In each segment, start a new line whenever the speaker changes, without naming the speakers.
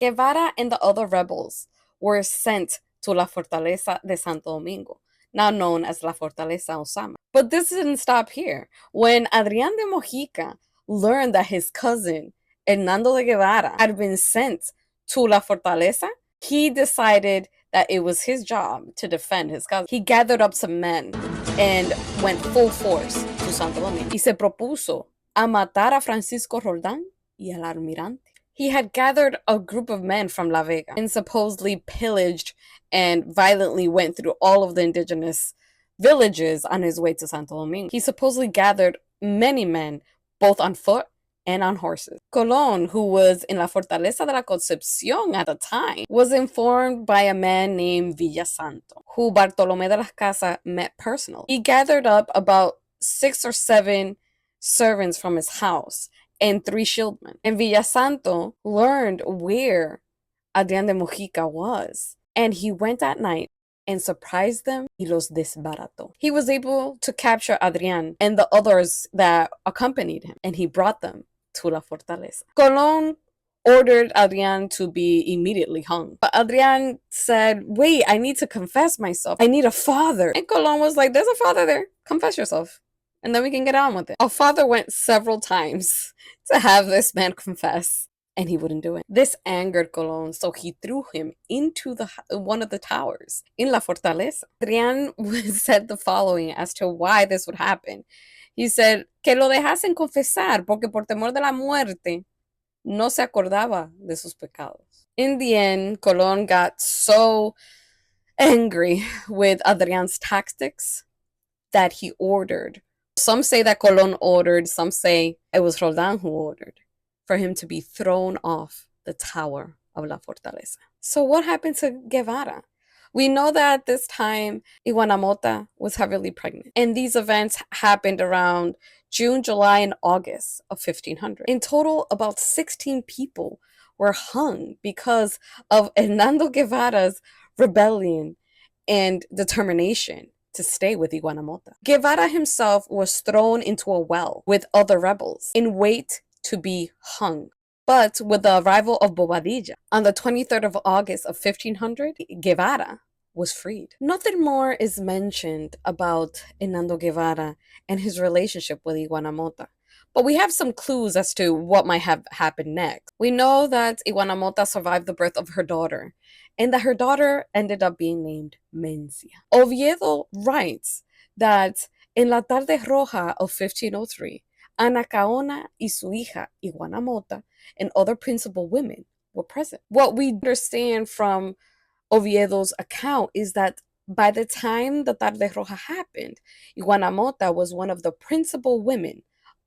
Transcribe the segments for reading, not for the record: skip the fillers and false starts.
Guevara and the other rebels were sent to La Fortaleza de Santo Domingo, now known as La Fortaleza Osama. But this didn't stop here. When Adrián de Mojica learned that his cousin, Hernando de Guevara, had been sent to La Fortaleza, he decided that it was his job to defend his cousin. He gathered up some men and went full force to Santo Domingo. Y se propuso a matar a Francisco Roldán y al almirante. He had gathered a group of men from La Vega and supposedly pillaged and violently went through all of the indigenous villages on his way to Santo Domingo. He supposedly gathered many men, both on foot and on horses. Colón, who was in La Fortaleza de la Concepción at the time, was informed by a man named Villasanto, who Bartolomé de las Casas met personally. He gathered up about 6 or 7 servants from his house and 3 shieldmen. And Villasanto learned where Adrián de Mojica was, and he went at night and surprised them y los desbarató. He was able to capture Adrián and the others that accompanied him, and he brought them to La Fortaleza. Colón ordered Adrián to be immediately hung. But Adrián said, wait, I need to confess myself. I need a father. And Colón was like, there's a father there. Confess yourself. And then we can get on with it. Our father went several times to have this man confess, and he wouldn't do it. This angered Colón, so he threw him into one of the towers in La Fortaleza. Adrián said the following as to why this would happen. He said, que lo dejasen confesar, porque por temor de la muerte no se acordaba de sus pecados. In the end, Colón got so angry with Adrián's tactics that he ordered. Some say that Colón ordered, some say it was Roldán who ordered for him to be thrown off the tower of La Fortaleza. So what happened to Guevara? We know that at this time, Higuanamota was heavily pregnant. And these events happened around June, July, and August of 1500. In total, about 16 people were hung because of Hernando Guevara's rebellion and determination to stay with Higuanamota. Guevara himself was thrown into a well with other rebels in wait to be hung. But with the arrival of Bobadilla on the 23rd of August of 1500, Guevara was freed. Nothing more is mentioned about Hernando Guevara and his relationship with Higuanamota, but we have some clues as to what might have happened next. We know that Higuanamota survived the birth of her daughter, and that her daughter ended up being named Mencia. Oviedo writes that en la tarde roja of 1503, Anacaona y su hija Higuanamota and other principal women were present. What we understand from Oviedo's account is that by the time the Tarde Roja happened, Higuanamota was one of the principal women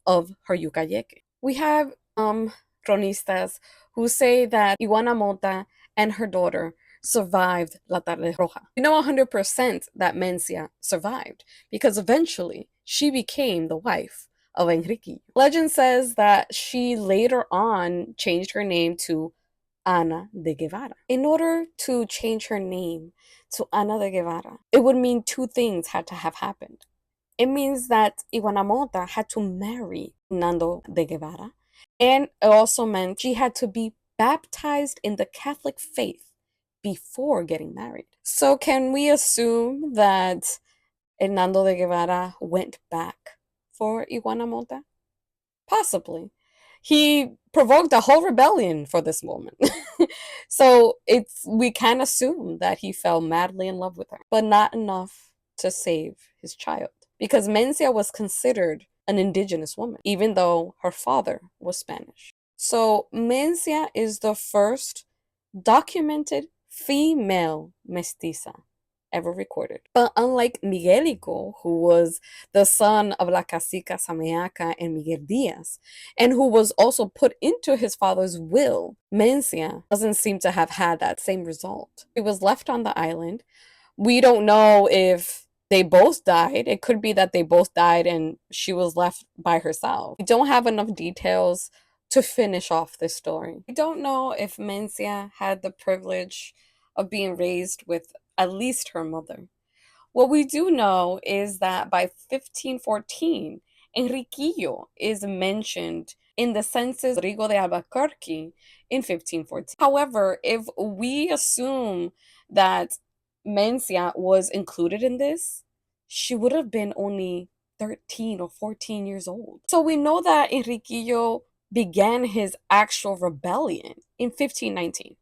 of her Yucayeque. We have cronistas who say that Higuanamota and her daughter survived La Tarde Roja. We know 100% that Mencia survived because eventually she became the wife of Enriquillo. Legend says that she later on changed her name to Ana de Guevara. In order to change her name to Ana de Guevara, it would mean 2 things had to have happened. It means that Higuanamota had to marry Hernando de Guevara, and it also meant she had to be baptized in the Catholic faith before getting married. So can we assume that Hernando de Guevara went back for Higuanamota? Possibly. He provoked a whole rebellion for this moment. So we can assume that he fell madly in love with her, but not enough to save his child, because Mencia was considered an indigenous woman, even though her father was Spanish. So Mencia is the first documented female mestiza ever recorded. But unlike Miguelico, who was the son of La Cacica Sameaca and Miguel Diaz, and who was also put into his father's will, Mencia doesn't seem to have had that same result. He was left on the island. We don't know if they both died. It could be that they both died and she was left by herself. We don't have enough details to finish off this story. We don't know if Mencia had the privilege of being raised with at least her mother. What we do know is that by 1514, Enriquillo is mentioned in the census Rodrigo de Albuquerque in 1514. However, if we assume that Mencia was included in this, she would have been only 13 or 14 years old. So we know that Enriquillo began his actual rebellion in 1519.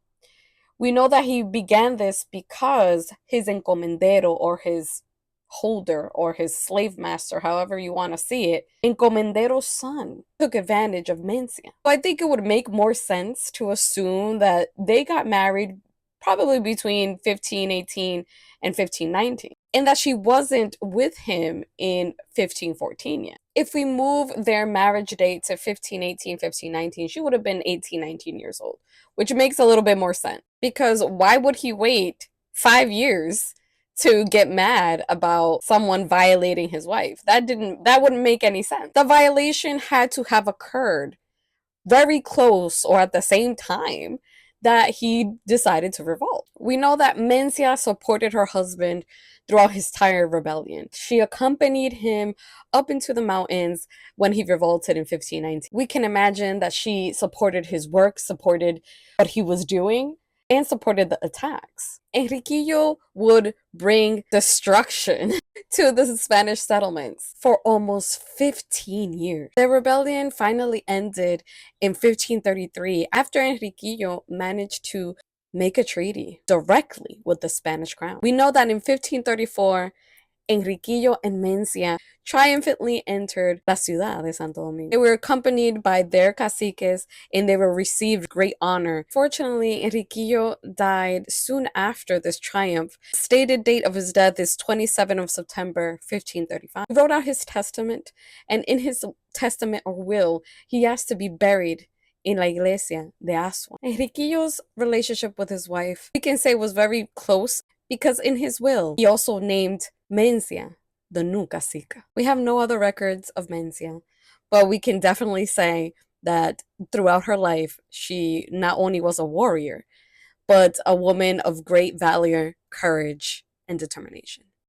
We know that he began this because his encomendero, or his holder, or his slave master, however you want to see it, encomendero's son, took advantage of Mencia. So I think it would make more sense to assume that they got married probably between 1518 and 1519, and that she wasn't with him in 1514 yet. If we move their marriage date to 1518, 1519, she would have been 18, 19 years old, which makes a little bit more sense. Because why would he wait 5 years to get mad about someone violating his wife? That wouldn't make any sense. The violation had to have occurred very close or at the same time that he decided to revolt. We know that Mencia supported her husband throughout his entire rebellion. She accompanied him up into the mountains when he revolted in 1519. We can imagine that she supported his work, supported what he was doing, and supported the attacks. Enriquillo would bring destruction to the Spanish settlements for almost 15 years. The rebellion finally ended in 1533 after Enriquillo managed to make a treaty directly with the Spanish crown. We know that in 1534, Enriquillo and Mencia triumphantly entered la ciudad de Santo Domingo. They were accompanied by their caciques and they were received great honor. Fortunately, Enriquillo died soon after this triumph. The stated date of his death is 27th of September, 1535. He wrote out his testament, and in his testament or will, he asked to be buried in la iglesia de Asua. Enriquillo's relationship with his wife, we can say, was very close because in his will, he also named Mencia the new Cacica. We have no other records of Mencia, but we can definitely say that throughout her life, she not only was a warrior, but a woman of great valor, courage, and determination.